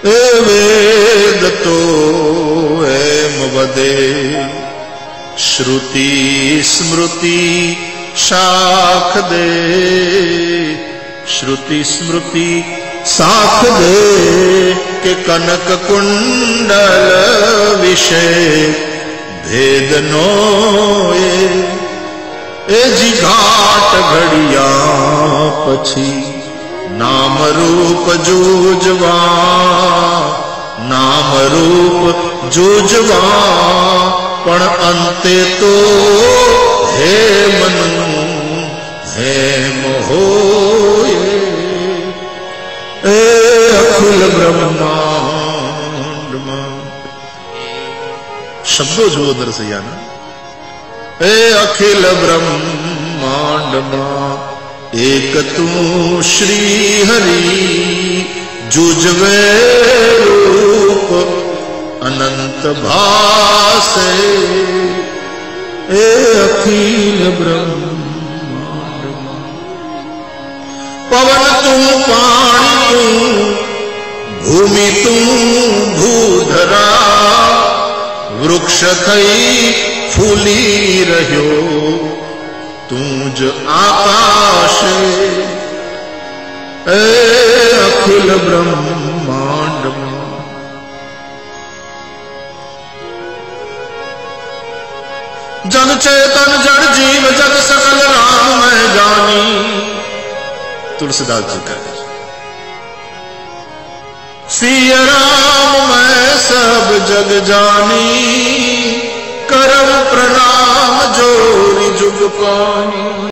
ए वेद तो एम वदे, श्रुति स्मृति शाख दे, श्रुति स्मृति साख दे के कनक कुंडल विषय भेद नोए। ए जी घाट घड़िया पछी नाम रूप जूझवा, नाम रूप जूझवा पण अंते तो हे मनु हे मोहोए। ए अखिल ब्रह्मांड शब्दों जो दर्शया ना, ए अखिल ब्रह्मांड एक तू श्री हरि, जुझवे रूप अनंत भासे। ए अखिल ब्रह्मांड पवन तू पानी तू, भूमि तू भूधरा, वृक्ष थई फूली रह्यो तूज आकाश। ए अखिल ब्रह्मांड जग चेतन जड़ जीव जग सकल राम मैं जानी। तुलसीदास जी का सिय राम मैं सब जग जानी, करम प्रणाम जोरी जुग पानी।